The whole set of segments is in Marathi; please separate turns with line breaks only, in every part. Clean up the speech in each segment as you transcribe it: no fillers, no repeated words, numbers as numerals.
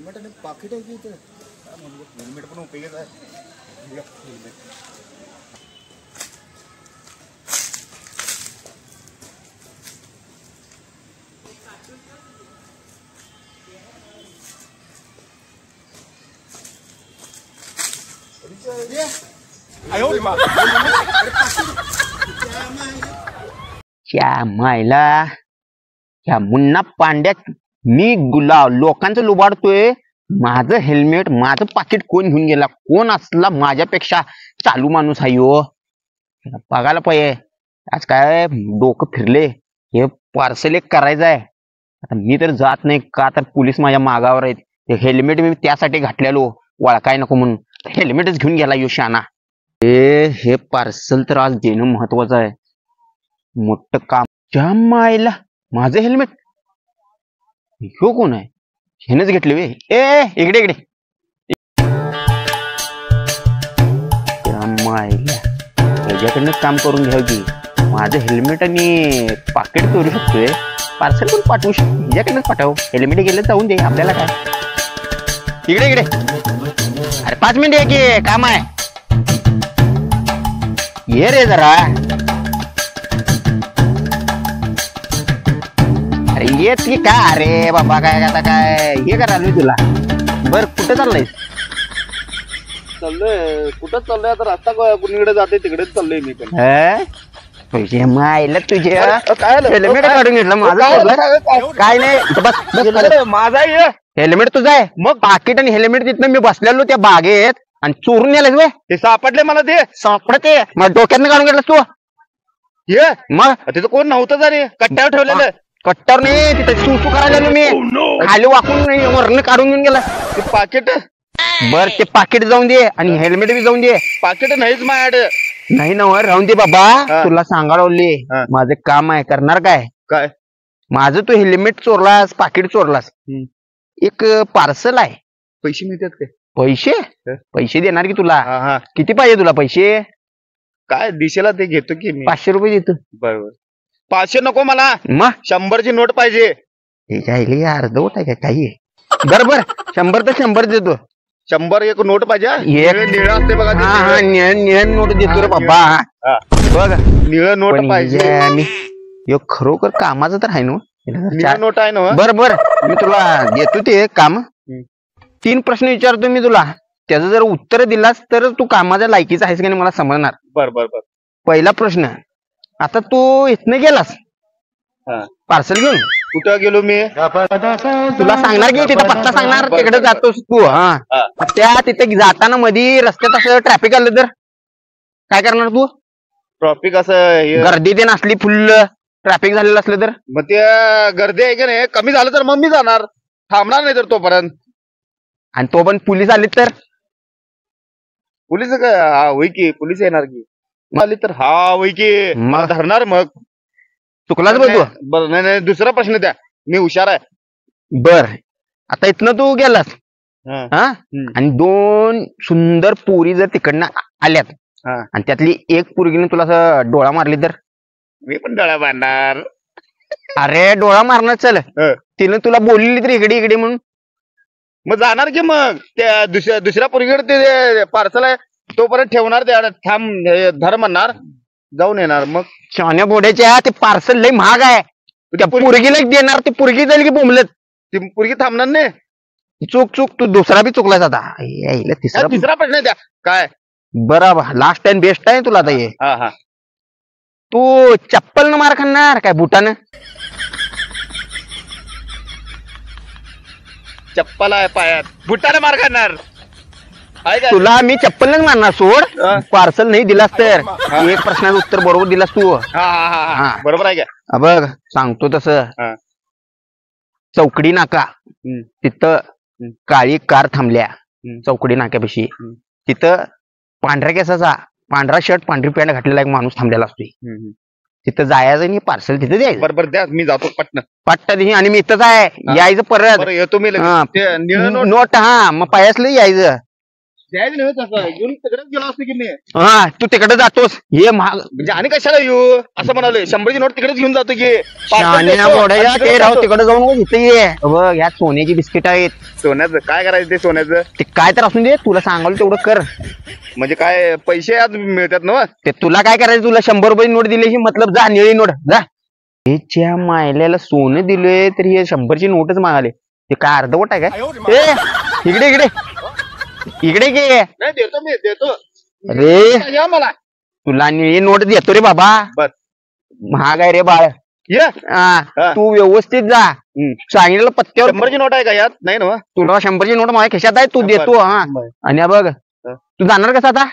हेल्मेट आणि पाकिट आहे की इथं हेल्मेट पण उपयोगाचं आहे. हेल्मेट
मायला ह्या मुन्ना पांड्यात मी लोकांचं लुबाडतोय. माझं हेल्मेट माझं पाकिट कोण घेऊन गेला? कोण असला माझ्यापेक्षा चालू माणूस आहे हो? बघायला पाहिजे. आज काय डोकं फिरले. हे पार्सल एक करायचं आहे. आता मी तर जात नाही का तर पोलीस माझ्या मागावर आहेत. ते हेल्मेट मी त्यासाठी घातलेलो वळखाय नको म्हणून. हेल्मेटच घेऊन गेला यो शाना. हे पार्सल तर आज देणं महत्वाचं आहे. मोठं काम. जाम मायला माझं हेल्मेट ह्यो कोण आहे? ह्यानेच घेतले वे. इकडे इकडे मायला ह्याच्याकडनं काम करून घ्याव की. माझं हेल्मेट आणि पाकिट चोरू शकतोय. पार्सल पण पाठवू शकतो. ह्याच्याकडनंच पाठव. हेल्मेट गेलं जाऊन दे आपल्याला काय. इकडे इकडे अरे 5 मिनिट आहे की काम आहे. ये रे जरा. अरे येत की का? अरे बाबा काय आता काय हे करायला तुला. बर कुठे चाललंय?
चाललोय. कुठं चाललोय आता? रस्ता कुणीकडे जाते तिकडेच चाललोय मी पण.
तुझे मायला तुझे
काय
हेल्मेट काढून घेतलं माझं. काय नाही बस
माझा
हेल्मेट तुझं आहे. मग पाकिट आणि हेल्मेट तिथनं मी बसलेलो त्या बागेत आणि चोरून नेलंस वे.
ते सापडले मला. ते
सापडते मग डोक्यातनं काढून घेतलंस तू.
हे
मग
तिथं कोण नव्हतं जा रे. कट्ट्यावर ठेवलेलं.
कट्टर नाही तिथं सुसू करायला मी खाली वाकून वरनं काढून घेऊन गेला
ते पाकिट.
बर ते पाकिट जाऊन दे आणि हेल्मेट बी जाऊन दे.
पाकिट नाहीच माझ्याकडे.
नाही ना राहून दे बाबा. तुला सांगावले माझं काम आहे. करणार काय?
काय
माझं तू हेल्मेट चोरलास पाकिट चोरलास. एक पार्सल आहे.
पैसे मिळतात काय?
पैसे पैसे देणार की तुला.
हा
किती पाहिजे तुला पैसे?
काय दिशेला ते घेतो की मी.
500 रुपये देतो.
बरोबर. 500 नको मला.
मग
100ची नोट पाहिजे.
अर्धवट आहे का काही? बरोबर 100 तर 100 देतो.
100 एक नोट पाहिजे. निळं असते बघा.
हा निळं नोट देतो रे बाबा. बघ
निळं नोट पाहिजे.
खरोखर कामाचं तर आहे ना.
निळं नोट आहे ना.
बर मी तुला देतो ते काम. 3 प्रश्न विचारतो मी तुला. त्याचं जर उत्तर दिलास तर तू कामाच्या लायकीचा आहेस का नाही मला समजणार.
बर
पहिला प्रश्न. आता तू इथनं गेलास पार्सल घेऊन.
कुठं गेलो मी?
तुला सांगणार की तिथं पत्ता सांगणार. तिकडे जातोस तू. त्या तिथे जाताना मध्ये रस्त्यात असं ट्रॅफिक आलं तर काय करणार तू?
ट्रॉफिक असं
गर्दी ते नसली फुल ट्रॅफिक झालेलं असलं तर?
मग ते गर्दी आहे की नाही कमी झालं तर मग मी जाणार. थांबणार नाही तर तोपर्यंत.
आणि तो पण पोलीस आले तर?
पोलीस काय होई की. पोलीस येणार की. आली तर हा होई की. मला धरणार. मग
चुकलाच बघ तू.
बरं नाही दुसरा प्रश्न द्या. मी हुशार आहे.
बर आता इथनं तू गेलास आणि 2 सुंदर पोरी जर तिकडनं आल्यात आणि त्यातली एक पोरगीने तुला असं डोळा मारली तर?
मी पण डोळा मारणार.
अरे डोळा मारणार. चल तिने तुला बोलली तर इकडे इकडे म्हणून
मग जाणार की. मग त्या दुसऱ्या पोरीकडे ते पार्सल आहे तोपर्यंत ठेवणार. ते थांब धर म्हणणार. जाऊन येणार. मग
शान्या बोड्याच्या ते पार्सल लय महाग आहे. त्या पोरगीला देणार. ती पोरगी जाईल की बोंबलत.
ती पोरगी थांबणार नाही.
चूक तू दुसरा बी चुकलास आता.
तिसरा प्रश्न द्या. काय?
बरोबर लास्ट टाइम बेस्ट आहे तुला आता हे. तू चप्पल न मार खाणार काय बुटानं?
चप्पल आहे पायात. बुटाने मार खाणार.
तुला मी चप्पलच मारणार. सोड. पार्सल नाही दिलास तर एक प्रश्नाचं उत्तर बरोबर दिलास तू.
बरोबर आहे का?
बघ सांगतो तसं. चौकडी नाका तिथं काळी कार थांबल्या. चौकडी नाक्यापाशी तिथं पांढऱ्या केसाचा पांढरा शर्ट पांढरी पॅन्ट घातलेला एक माणूस थांबलेला असतोय. तिथं जायचं आणि पार्सल तिथं द्यायचं.
बरोबर द्या. मी जातो
पट्ट आणि मी इथंच आहे. यायचं परत.
येतो मी.
नोट मग पायासलं यायचं.
द्यायचं नाही तसं घेऊन तिकडेच गेलो असतो की मी
हा तू तिकडे जातोस हे महाग
म्हणजे आणि कशाला येऊ असं म्हणाले 100ची नोट तिकडेच घेऊन जातो की
शहाण्या घोड्या ते राव तिकडे जाऊन इथे ये बघ यात सोन्याची बिस्किट आहेत
सोन्याचं काय करायचं ते सोन्याचं
ते काय तर असून दे तुला सांगाल तेवढं कर
म्हणजे काय पैसे आज मिळतात ना
ते तुला काय करायचं तुला 100 रुपये नोट दिली मतलब जा निळी नोट जा हेच्या मायल्याला सोनं दिले तर हे 100ची नोटच मागाले ते काय अर्धवट आहे काय इकडे इकडे इकडे घे
नाही देतो मी देतो
अरे
या मला
तुला निळी नोट देतो रे बाबा
बर
महाग आहे रे बाळ
ये
तू व्यवस्थित जा सांगितलं पत्त्यावर
100ची नोट आहे का यात नाही ना
तुला 100ची नोट माझ्या खिशात आहे तू देतो हा आणि बघ तू जाणार कसं आता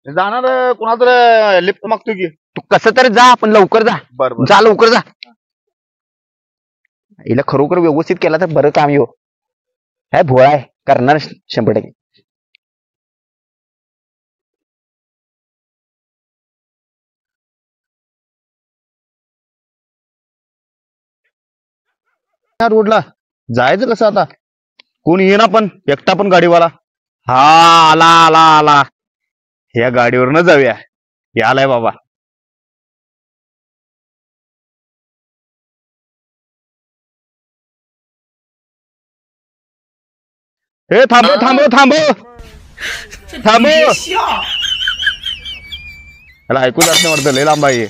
जाणार कुणाला लिफ्ट मागतो की
तू कसं तरी जा पण लवकर जा
बरोबर
जा लवकर जा हिला खरोखर व्यवस्थित केला तर बरं काम येऊ काय भोळा आहे करणार 100%.
रोडला जायचं कसं आता कोण येईना पण एकटा पण गाडीवाला हा आला आला आला या गाडीवरनं जाऊया यालाय बाबा हे थांबव थांबव थांबव थांबव याला ऐकू जात नाही वाटतं लय लांब आहे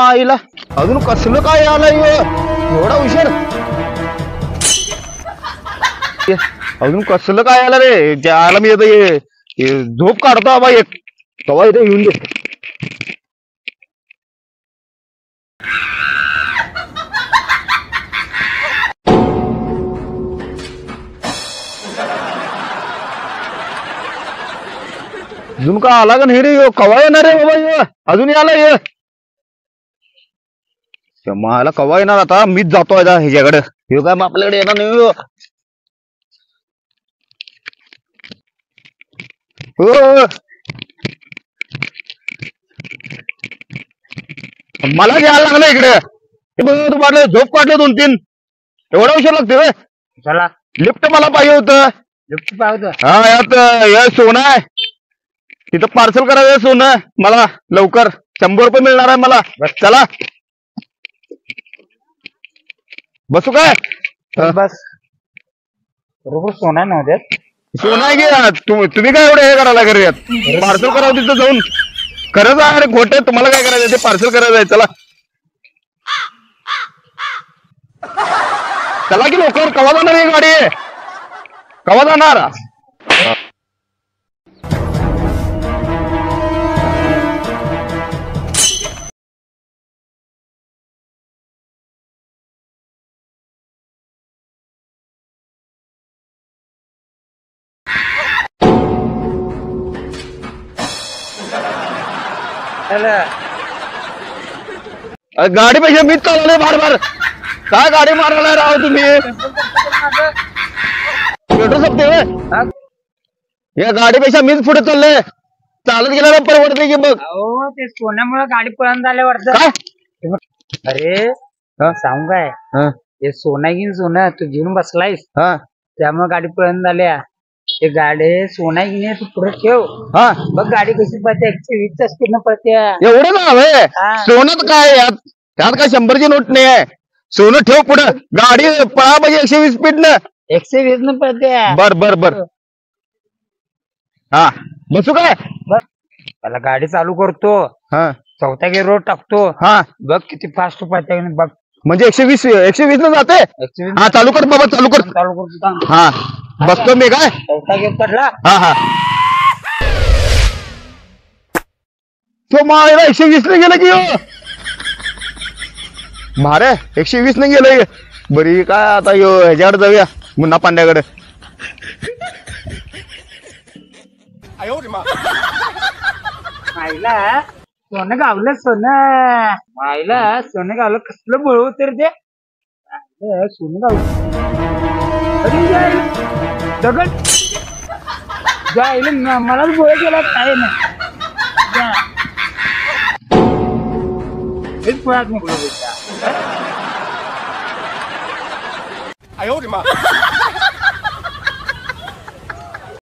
आईला अजून कसलं काय आलंय एवढा उशीर अजून कसलं काय आलं रे ज्याला मी येतो झोप काढतो बाबा एक तेव्हा इथे येऊन दे अजून का आला का नाही रे कवा येणार रे बाबा अजून याला ये मला कवा येणार आता मीच जातो आता ह्याच्याकडे हे काय मग आपल्याकडे येणार नाही मला घ्यायला लागलं इकडे तुम्हाला झोप काढलं 2-3 एवढा उशीर लागते चला लिफ्ट मला पाहिजे होतं लिफ्ट पाहिजे हा यात हे सोनं आहे तिथं पार्सल करायचं सोनं मला लवकर 100 रुपये मिळणार आहे मला चला बसू काय बस बरोबर सोना नव्हत्यात सोना आहे की तुम्ही काय एवढे हे करायला घरी पार्सल करावं तिथं जाऊन खरंच आहे खोटे तुम्हाला काय करायचं ते पार्सल करायचं आहे चला चला की लवकर कवा जाणार ही गाडी कवा जाणार गाडी पैसे मीच चालवले फार फार काय गाडी मारायला राव तुम्ही पेट्रोल संपते या गाडी पेक्षा मीच पुढे चालले चालत गेल्याला परवडते की बघ
ते सोन्यामुळे गाडी पळून झाले वाटत
काय
अरे सांगू काय हे सोना घेऊन सोनं तू घेऊन बसलायस
हा
त्यामुळे गाडी पळून झाल्या ते गाडी सोना घेणे तू पुढे ठेव
हा
बघ गाडी कशी पळते 120 स्पीड न पळते
एवढं नाव आहे सोनं काय यात त्यात काय 100ची नोट नाही आहे सोनं ठेव पुढं गाडी पळा पाहिजे 120 स्पीड न
120 न पळते
बर बर बर हा बसू काय
त्याला गाडी चालू करतो
हा
चौथा गेअर रोड टाकतो
हा
बघ किती फास्ट पळते बघ
म्हणजे 120 न जाते
120
हा चालू कर बाबा चालू कर
चालू करतो
हा बसतो मी काय
चौथा गेअर पडला
हा हा तो मायला 120 ने गेलं की मारे 120 ने गेलंय बरी काय आता ह्याच्याकडे जाऊया मुन्ना पांड्याकडे
मायला सोनं गावलं सोनं मायला सोनं गावलं कसलं बळ होत रे ते सोनं गावलं अरे दगड जायला मलाच गोळ केला काय नाही हेच पळत नाही
哎呦我的妈！